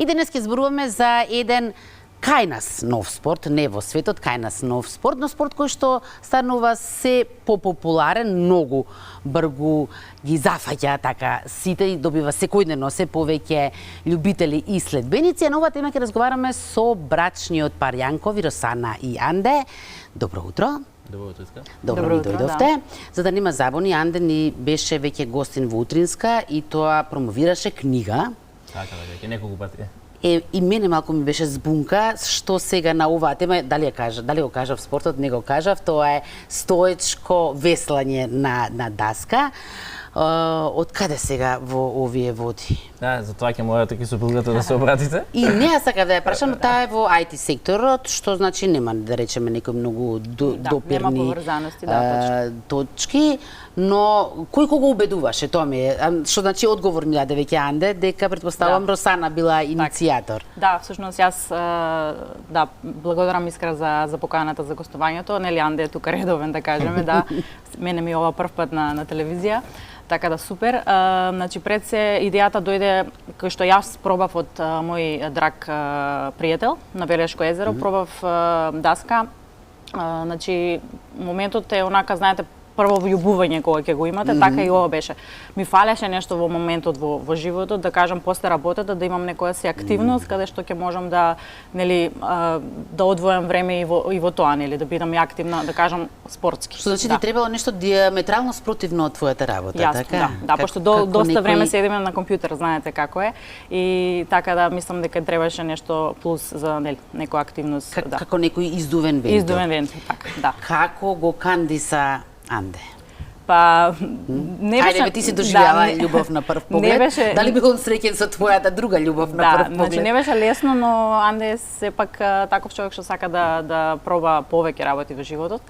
И денес ќе зборуваме за еден кај нас нов спорт, не во светот, кај нас нов спорт, но спорт кој што станува се попопуларен, многу бргу ги зафаќа така сите и добива секојдневно се повеќе љубители и следбеници. А на оваа тема ќе разговараме со брачниот пар Јанкови, Росана и Анде. Добро утро. Добро утро, Иска. Добро ни дојдовте. За да нема забуни, Анде ни беше веќе гостин во Утринска и тоа промовираше книга. Така, веќе неколку пати. И мене малку ми беше збунка што сега на оваа тема, дали го кажав спортот, не го кажав, тоа е стоечко веслање на даска. Од каде сега во овие води? Да, за тоа ќе морате ки супругата да се обратите. И не ја сакав да ја прашам, но таа е во IT секторот, што значи нема да речеме некои многу допирни нема поврзаности, да, точки, но кој кого убедуваше, тоа ми е, што значи одговор ми даде веќе Анде, дека претпоставувам Росана била иницијатор. Да, всушност јас благодарам Искра за поканата за гостувањето, нели Анде е тука редовен да кажеме, да. Мене ми ова прв пат на телевизија. Така да супер. Значи пред се идејата дојде кој што јас пробав од мој драг пријател на Велешко езеро, пробав даска. Значи моментот е онака, знаете, прво влюбување кога ќе го имате, така и ова беше. Ми фалеше нешто во моментот во животот, да кажам после работата, да имам некоја си активност каде што ќе можам да да одвојам време и во тоа, нели, да бидам и активна, да кажам спортски. Што значи ти требало нешто диаметрално спротивно од твојата работа, јасно, така? Да, пошто доста време седиме на компјутер, знаете како е, и така да мислам дека требаше нешто плюс за некоја активност, да. Како некој издувен вентил. Издувен вентил, така, да. Како го кандиса Анде? Па не беше. Ајде, ти си доживела љубов на прв поглед. Беше... Дали бил среќен со твојата друга љубов на прв поглед? Значи не беше лесно, но Анде е сепак таков човек што сака да проба повеќе работи во животот.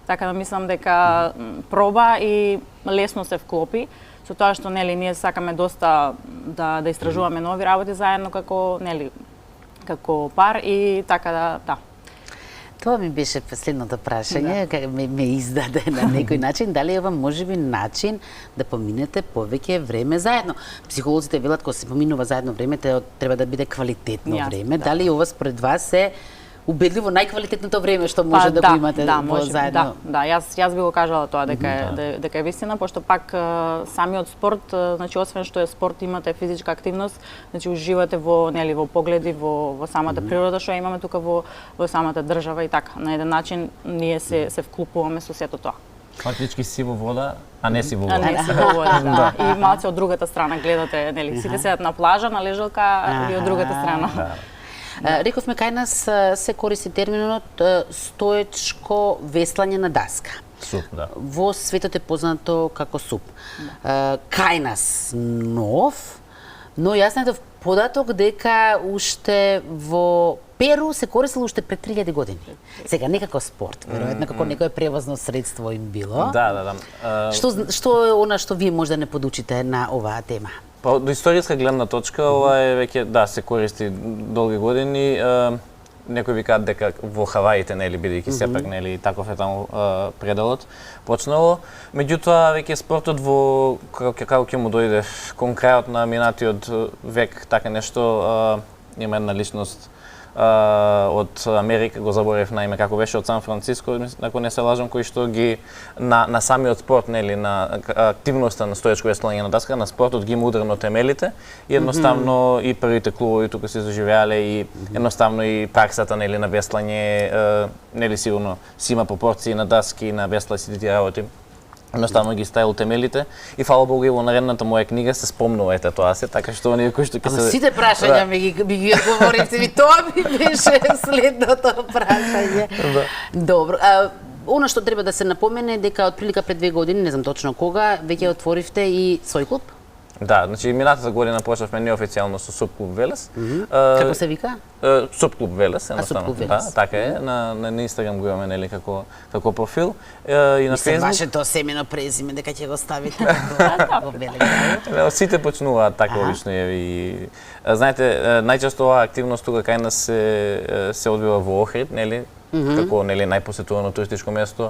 Така да мислам дека проба и лесно се вклопи со тоа што нели ние сакаме доста да истражуваме нови работи заедно како пар и така да. Тоа ми беше последното прашање, ме издаде на некој начин, дали ова можеби начин да поминете повеќе време заедно. Психолозите велат кога се поминува заедно време, треба да биде квалитетно време. Дали ова според вас е убедливо најквалитетното време што може да го имате заедно? Да, јас би го кажала тоа дека е вистина, пошто пак самиот спорт, значи освен што е спорт, имате физичка активност, значи уживате во погледи во самата природа што имаме тука во самата држава и така. На еден начин ние се вклупуваме со сето тоа. Фактички си во вода, а не си во вода. А не си во вода, да. И малце од другата страна гледате, нели, сите седат на плажа, на лежалка и од другата страна. Рековме кај нас се користи терминот стоечко веслање на даска. Суп, да. Во светот е познато како суп. Кај нас нов, но јас најдов податок дека уште во Перу се користело уште пред 3000 години. Сега не како спорт, веројатно како некое превозно средство им било. Да. Што е она што вие може да не подучите на оваа тема? Па од историска гледна точка ова е веќе се користи долги години. Некои викаат дека во Хаваите, нели, бидејќи сепак нели таков е таму пределот почнало. Меѓутоа веќе спортот како ќе му дојде кон крајот на минатиот век, така нешто, има една личност од Америка, го заборев на име како беше, од Сан Франциско, ако не се лажам, кој што ги на самиот спорт, нели, на активноста на стоечко веслање на даска, на спортот ги удар на темелите и едноставно и првите клубови тука се заживеале и едноставно и праксата, нели, на веслање, нели, сигурно си има пропорции на даски, на весла и сите тие работи. Едноставно ги ставил темелите и фала Богу и во наредната моја книга се спомнувате тоа се, така што оние кои што ќе се... Сите прашања ми ги одговоривте, тоа ми беше следното прашање. Добро. Она што треба да се напомене дека од прилика пред 2 години, не знам точно кога, веќе отворивте и свој клуб? Да, значи минатата година почнавме неофицијално со Суп клуб Велес. Како се вика? Суп клуб Велес, едноставно. Да, така е. На Инстаграм го имаме, нели, како профил. И на Фејсбук. Вашето семено презиме дека ќе го ставите во Велес. Сите почнуваат така обично и знаете, најчесто оваа активност тука кај нас се одвива во Охрид, нели? Како нели најпосетувано туристичко место.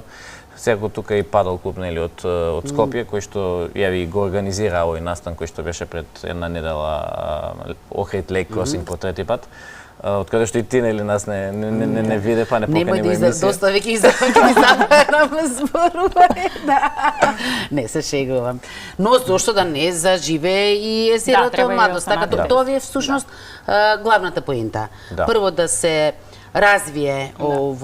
Секако тука и падал клуб нели од Скопје кој што јави го организира овој настан кој што беше пред една недела Охрид Лейк Кросинг по трети пат. Од каде што и ти нели нас не виде па не покани во емисија. Доста веќе забарам зборува. Да. Не се шегувам. Но зошто да не заживее и езерото младост, така тоа ви е всушност главната поента. Прво да се развие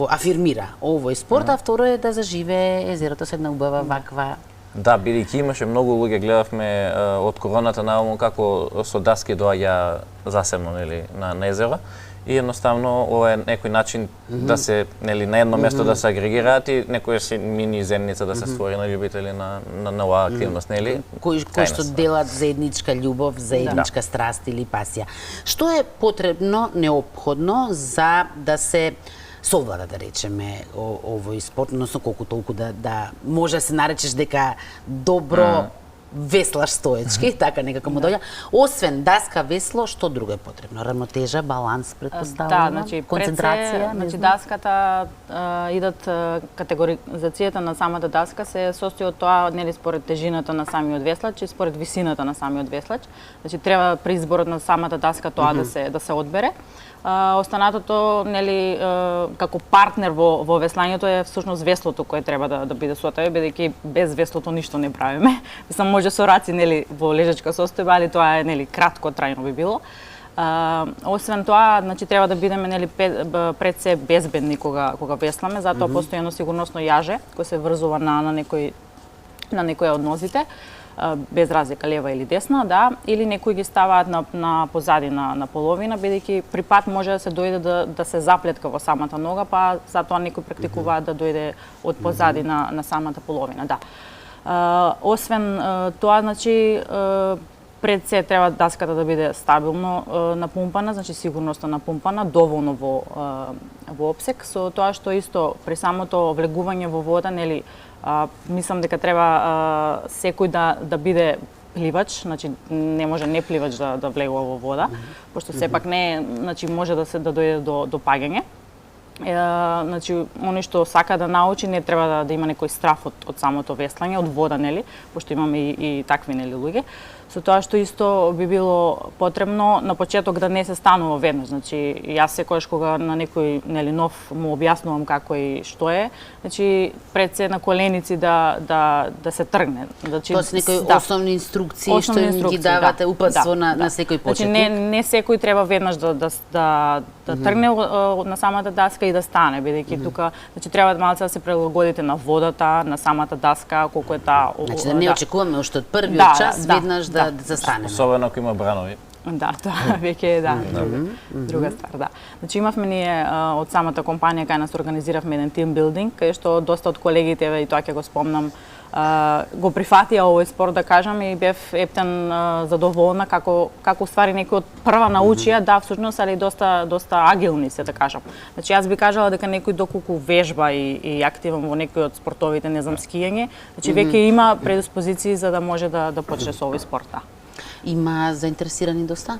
афирмира овој спорт, а второ е да заживее езерото со една убава ваква. Да, бидејќи имаше многу луѓе, гледавме од короната наомо како со даски доаѓа засебно нели на езеро и едноставно ова е некој начин да се нели на едно место да се агрегираат и некоја си мини земница да се створи на љубители на оваа активност нели кои што делат заедничка љубов, заедничка страст или пасија. Што е потребно, неопходно за да се совлада, да речеме, овој спорт, односно колку толку да може да се наречеш дека добро веслаш стоечки, така некако му доаѓа. Освен даска, весло, што друго е потребно? Рамнотежа, баланс, претпоставувам, концентрација? Значи даската идат категоризацијата на самата даска се состои од тоа нели според тежината на самиот веслач и според висината на самиот веслач. Значи треба при изборот на самата даска тоа да се одбере. Останатото нели како партнер во веслањето е всушност веслото кое треба да биде сотај, бидејќи без веслото ништо не правиме. Мислам може со раци нели во лежачка состојба, али тоа е нели кратко трајно би било. Освен тоа, значи треба да бидеме нели пред се безбедни кога весламе, затоа постои едно сигурносно јаже кој се врзува на некој од нозите, без разлика лева или десна, да, или некои ги ставаат на позади на половина, бидејќи при пат може да се дојде да се заплетка во самата нога, па затоа некои практикуваат да дојде од позади на самата половина, да. Освен тоа, значи пред се треба даската да биде стабилно напумпана, значи сигурносно напумпана, доволно во опсек, со тоа што исто при самото влегување во вода, нели мислам дека треба секој да биде пливач, значи не може не пливач да влегува во вода, пошто сепак не, значи може да дојде до паѓање. Значи оној што сака да научи не треба да има некој страф од самото веслање, од вода, нели, пошто имаме и такви нели луѓе. Со тоа што исто би било потребно на почеток да не се станува веднаш. Значи јас секогаш кога на некој нели нов му објаснувам како и што е, значи пред се на коленици да се тргне. Значи тоа се некои основни инструкции што им ги давате упатство на секој почетник. Значи не секој треба веднаш да тргне на самата даска и да стане, бидејќи тука значи треба малку да се прилагодите на водата, на самата даска, колку е таа. Значи да не очекуваме уште од првиот час веднаш да застанеме. Особено ако има бранови. Да, тоа веќе е друга ствар, да. Значи имавме ние од самата компанија кај нас организиравме еден тим билдинг, кај што доста од колегите и тоа ќе го спомнам го прифатија овој спорт, да кажам, и бев ептен задоволна како ствари некој од прва научија, да, всушност, али доста агилни се, да кажам. Значи јас би кажала дека некој доколку вежба и активен во некој од спортовите, не знам, скијање, значи веќе има предиспозиции за да може да почне со овој спорт, да. Има заинтересирани доста?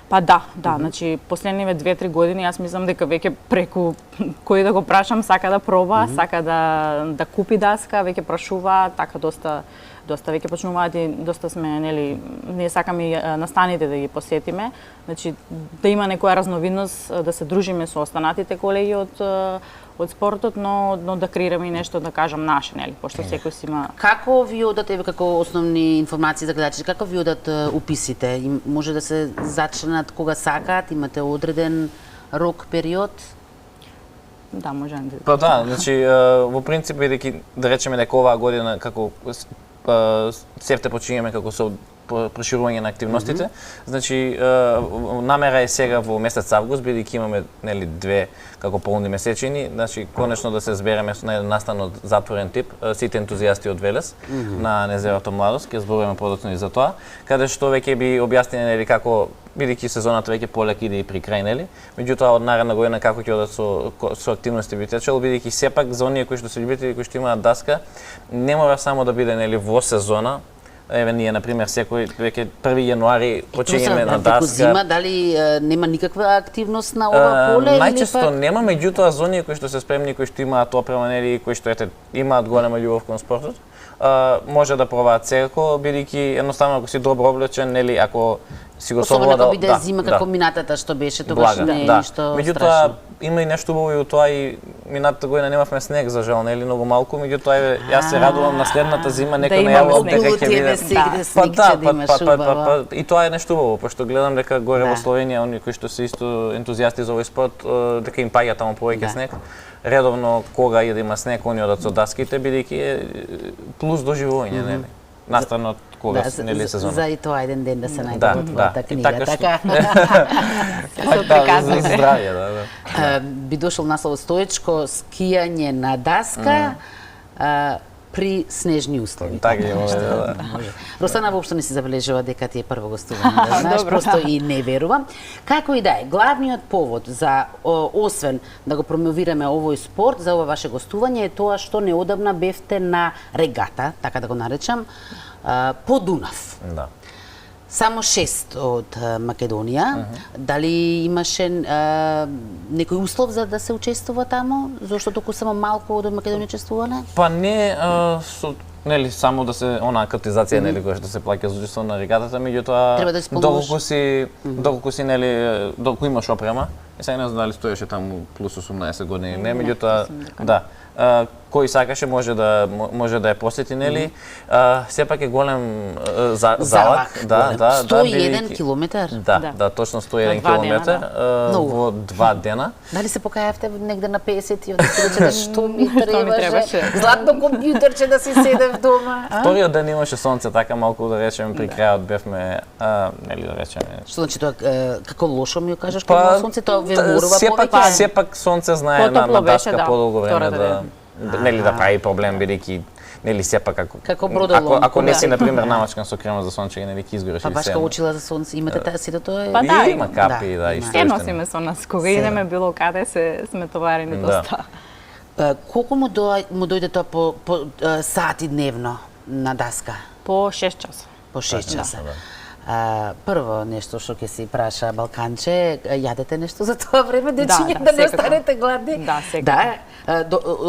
Па да, значи последниве 2-3 години јас мислам дека веќе преку кој да го прашам сака да проба, сака да купи даска, веќе прашува, така доста веќе почнуваат и доста сме нели ние сакаме и настаните да ги посетиме, значи да има некоја разновидност, да се дружиме со останатите колеги од спортот, но да креираме и нешто, да кажам, наше, нели, пошто секој си има. Како ви одат, еве како основни информации за гледачите, како ви одат уписите? Може да се зачленат кога сакаат, имате одреден рок период? Да, може да. Па да, значи во принцип бидејќи да речеме дека оваа година како септе почињаме како со проширување на активностите. Значи намера е сега во месец август, бидејќи имаме нели 2 како полни месечини, значи конечно да се збереме на еден настан од затворен тип, сите ентузијасти од Велес на Незерото Младост, ќе зборуваме подоцна и за тоа, каде што веќе би објасниле нели како бидејќи сезоната веќе полек иде и при крај, нели, меѓутоа од наредна година како ќе одат со активности би течело, бидејќи сепак за оние кои што се љубители, кои што имаат даска, не мора само да биде нели во сезона, еве ние на пример секој веќе 1 јануари почињеме на Преку даска. зима, дали нема никаква активност на ова поле? Најчесто нема, меѓутоа зони кои што се спремни, кои што имаат опрема, нели, кои што имаат голема љубов кон спортот, може да пробаат секако, бидејќи едноставно ако си добро облечен, нели, ако си го Особено совладал, ако биде зима како минатата што беше, тогаш не е ништо меѓутоа страшно. има и нешто убаво и од тоа, и минатата година немавме снег за жал, нели, многу малку, меѓутоа еве јас се радувам на следната зима некој најавил дека ќе биде снег ќе да имаш убаво. и тоа е нешто убаво, пошто гледам дека горе во Словенија оние кои што се исто ентузијасти за овој спорт, дека им паѓа таму повеќе снег. Редовно кога и да има снег, они одат со даските, бидејќи е плюс доживување, нели. Настрана од кога нели сезонот. За и тоа еден ден да се најде во твојата книга, така. Така, за здравје, да. Би дошол наслов Стоечко, скијање на даска при снежни услови. Така е, да. Росана воопшто не си забележува дека ти е прво гостување, да знаеш, просто и не верувам. Како и да е, главниот повод за, освен да го промовираме овој спорт, за ова ваше гостување е тоа што неодамна бевте на регата, така да го наречам, по Дунав. Да. Само 6 од Македонија. Дали имаше некој услов за да се учествува таму? Зошто толку само малку од Македонија учествувале? Па не со нели само да се онаа катизација нели која што се плаќа за учество на регатата, меѓутоа треба да исполнуваш. доколку си нели доколку имаш опрема, и сега не знам дали стоеше таму плюс 18 години или не, меѓутоа да. Кој сакаше може да ја посети, нели? Сепак е голем залак, да, 101 километар. Да, точно 101 километар во 2 дена. Дали се покајавте негде на 50 и одите што ми требаше? Златно компјутерче да си седев дома. Вториот ден имаше сонце, така малку да речеме при крајот бевме, нели да речеме. Што значи тоа како лошо ми го кажеш кога сонце тоа ве морува повеќе? Сепак сонце знае на даска подолго време да нели да прави проблем, бидејќи нели сепак како бродолом. Ако не си на пример намачкан со крема за сончење, нели ќе изгореш или се. Па баш очила за сонце, имате таа сето тоа е. Па да, има капи, да, и се носиме со нас кога идеме било каде се сме товарени доста. Колку му дојде тоа по сати дневно на даска? По 6 часа. По 6 часа. Прво нешто што ќе си праша Балканче, јадете нешто за тоа време, дечиња, да не останете гладни? Да, секако.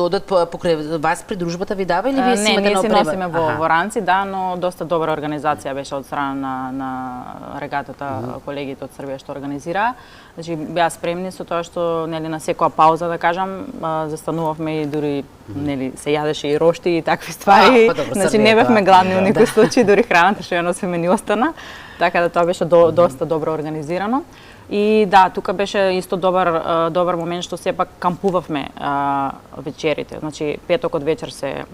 Одат покрај вас при дружбата ви дава или вие си имате на опрема? Не, ние си носиме во ранци, да, но доста добра организација беше од страна на регатата, колегите од Србија што организираа. Значи беа спремни со тоа што нели на секоја пауза да кажам, застанувавме и дури нели се јадеше и рошти и такви ствари. Значи не бевме гладни во никој случај, дури храната што ја носиме ни остана. Така да тоа беше доста добро организирано. И да, тука беше исто добар момент што сепак кампувавме вечерите. Значи петокот вечер се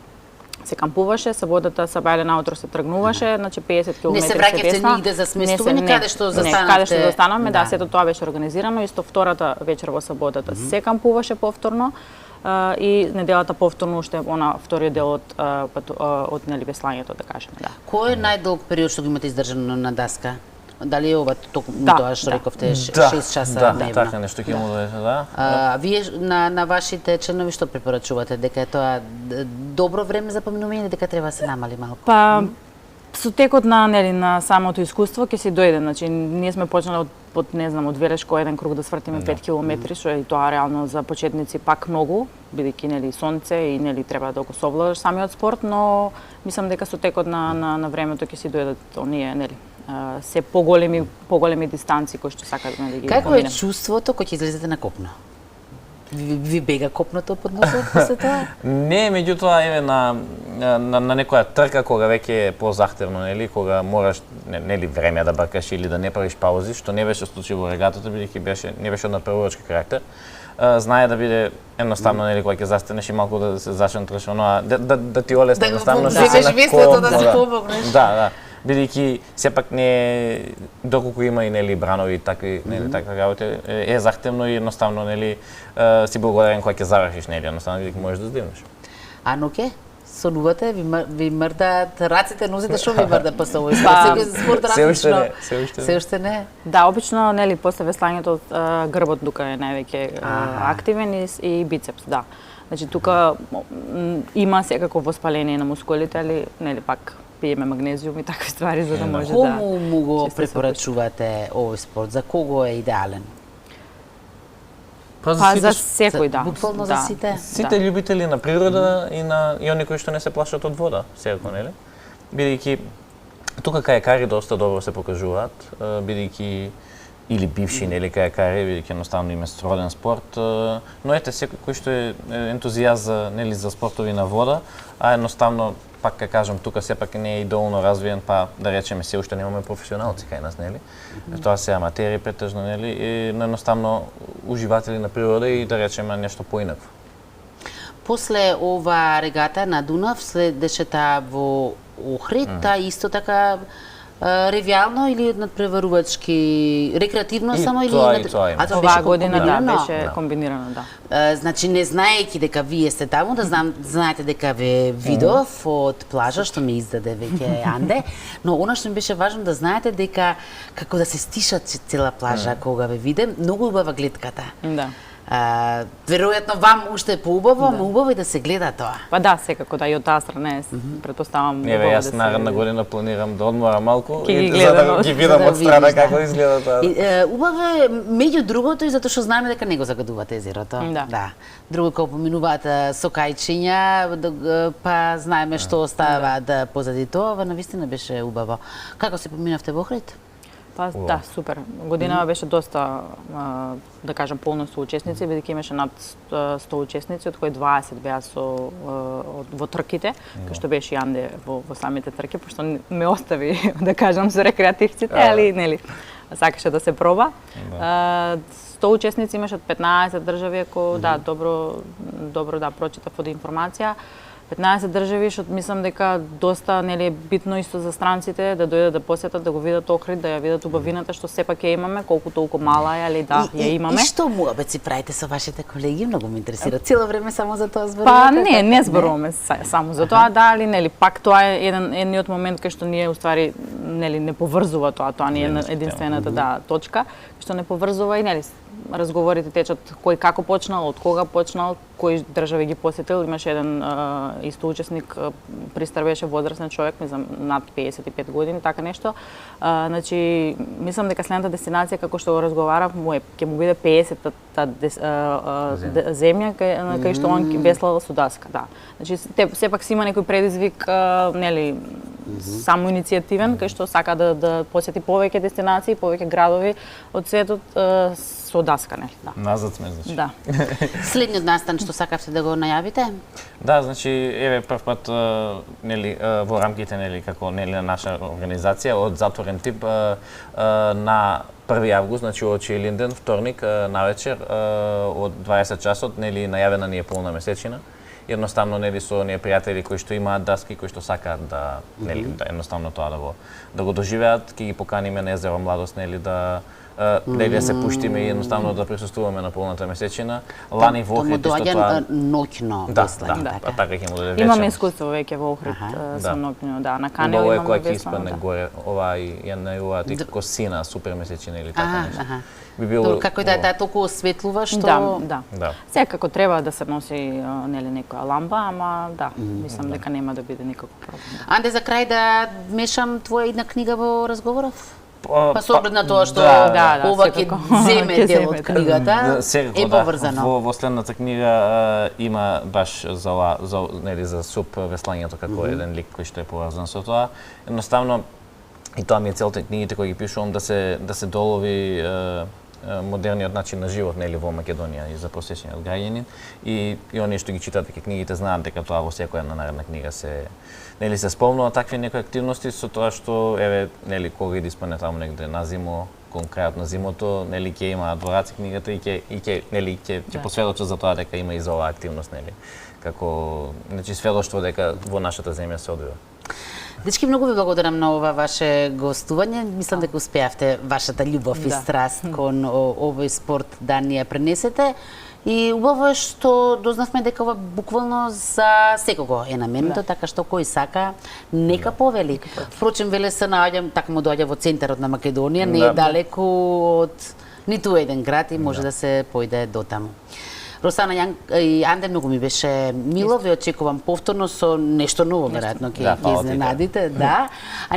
кампуваше, саботата сабајле наутро се тргнуваше, значи 50 км не се враќавте нигде за сместување, каде што застанавте? Не, каде што застанавме, да, сето тоа беше организирано, исто втората вечер во саботата се кампуваше повторно. И неделата повторно уште вториот дел од нели веслањето, да кажеме, да. Кој е најдолг период што го имате издржано на даска? Дали е ова тоа што рековте 6 часа дневно? Да, така нешто ќе му дадете, да. Вие на вашите членови што препорачувате? Дека е тоа добро време за поминување или дека треба да се намали малку? Па со текот на самото искуство ќе си дојде, значи ние сме почнале од Велешко еден круг да свртиме 5 километри, што е тоа реално за почетници пак многу, бидејќи нели сонце и нели треба да го совладаш самиот спорт, но мислам дека со текот на времето ќе си дојдат оние нели се поголеми дистанци кои што сакат да ги Како е чувството кога ќе излезете на копно? Ви бега копното под носот после тоа? Не, меѓутоа еве на некоја трка кога веќе е позахтевно, нели, кога мораш нели време да бркаш или да не правиш паузи, што не беше случај во регатата, бидејќи не беше од напреварувачки карактер. Знае да биде едноставно, нели, кога ќе застанеш и малку да се зашентраш, оноа да ти олесне едноставно да вземеш веслото да се помогнеш. Да. Бидејќи сепак не доколку има и нели бранови и такви нели такви работи е захтевно и едноставно нели си благодарен кога ќе завршиш, нели едноставно бидејќи можеш да здивнеш. А ноќе сонувате, ви мрдаат раците, нозите, што ви мрда после овој спорт? Се уште не. Да, обично нели после веслањето грбот тука е највеќе активен и бицепс, да. Значи тука има секако воспаление на мускулите, али нели пак пиеме магнезиум и такви ствари за да може да Кому му го чисто се препорачувате овој спорт? За кого е идеален? Па за секој, да. Буквално за сите? Сите љубители на природа и они кои што не се плашат од вода, секако, нели? Бидејќи тука кајакари доста добро се покажуваат, бидејќи или бивши, нели, кајакари, бидејќи едноставно им е сроден спорт, но ете секој кој што е ентузијаст за, нели, за спортови на вода, а едноставно пак ке кажам, тука сепак не е и доволно развиен, па да речеме се уште немаме професионалци кај нас, нели? Тоа се аматери претежно, нели, и едноставно уживатели на природа и да речеме нешто поинакво. После ова регата на Дунав следеше таа во Охрид, таа исто така ревијално или надпреварувачки, рекреативно И само или тоа, и тоа има. тоа Оваа година комбинирано? беше комбинирано, да. Значи не знаејќи дека вие сте таму, да знаете дека ве видов од плажа што ми издаде веќе Анде, но она што ми беше важно да знаете дека како да се стиша цела плажа кога ве виде, многу убава гледката. Да. Веројатно вам уште е поубаво, но убаво и да се гледа тоа. Па да, секако да и од таа страна е, претпоставам Еве, убаво јас да се наредна година планирам да одморам малку Ке ги и за гледам, да ги за видам да од страна видиш, да. како изгледа тоа. Убаво е меѓу другото и затоа што знаеме дека не го загадувате езерото. Да. Друго кога поминуваат со кајчиња, па знаеме што оставаат позади тоа, ова навистина беше убаво. Како се поминавте во Охрид? Па да, супер. Годинава беше доста, да кажам, полно со учесници, бидејќи имаше над 100 учесници, од кои 20 беа во трките, кај што беше и Анде во самите трки, пошто ме остави, да кажам, со рекреативците, али нели сакаше да се проба. 100 учесници имаше од 15 држави, ако да, добро да прочитав од информација. 15 држави, што мислам дека доста нели е битно исто за странците да дојдат да посетат, да го видат Охрид, да ја видат убавината што сепак ја имаме, колку толку мала е, али да, ја имаме. И што муабет си правите со вашите колеги? Многу ме интересира. Цело време само за тоа зборувате? Па не зборуваме само за тоа, да, али нели пак тоа е едниот момент кај што ние уствари нели не поврзува тоа не е единствената да точка, што не поврзува и нели разговорите течат кој како почнал, од кога почнал, кои држави ги посетил. Имаше еден исто учесник, пристар беше возрастен човек, мислам над 55 години, така нешто. Значи, мислам дека следната дестинација како што го разговарав, ќе му биде 50-та земја кај што он веслал со даска, да. Значи, сепак си има некој предизвик, нели, само иницијативен, кај што сака да посети повеќе дестинации, повеќе градови од светот со даска, нели, да. Назад сме, значи. Да. Следниот настан што сакавте да го најавите? Да, значи, еве прв пат нели во рамките нели како нели на наша организација од затворен тип на 1 август, значи од Чилинден, вторник навечер од 20 часот нели најавена ни е полна месечина. Едноставно нели со оние пријатели кои што имаат даски, кои што сакаат да нели да едноставно тоа да го доживеат, ќе ги поканиме на езеро Младост нели да да се пуштиме и едноставно да присуствуваме на полната месечина. Лани во Охрид исто тоа ноќно да, веслање, така. Така ќе му дојде вечер. Имаме искуство веќе во Охрид со ноќно, да, на Канео имаме имаме која ќе веслано, испадне да. горе, ова и ја најуваат и косина, супер месечина или така нешто. Би било Добро, како и да толку осветлува што Да. Секако треба да се носи нели некоја лампа, ама да, мислам дека нема да биде никаков проблем. Анде, за крај да мешам твоја една книга во разговоров? Па со оглед на тоа што ова ќе земе дел од книгата, е поврзано. Во следната книга има баш за нели за суп веслањето како еден лик кој што е поврзан со тоа. Едноставно и тоа ми е целта книгите кои ги пишувам да се долови модерниот начин на живот нели во Македонија и за просечниот граѓанин и оние што ги читаат дека книгите знаат дека тоа во секоја една наредна книга се нели се спомнува такви некои активности со тоа што еве нели кога да испадне таму негде на зимо, кон крајот на зимото, нели ќе има двораци книгата и ќе нели ќе посведочат за тоа дека има и за оваа активност нели како значи сведоштво дека во нашата земја се одвива. Дечки, многу ви благодарам на ова ваше гостување. Мислам дека успеавте вашата љубов и страст кон овој спорт да ни ја пренесете. И убаво е што дознавме дека ова буквално за секого е наменето, така што кој сака, нека повели. Впрочем, веле се наоѓам, така му доаѓа во центарот на Македонија, не е далеку од ниту еден град и може да се појде до таму. Росана и Анде, многу ми беше мило, ве очекувам повторно со нешто ново, веројатно ќе Да, фала ти, изненадите, да. А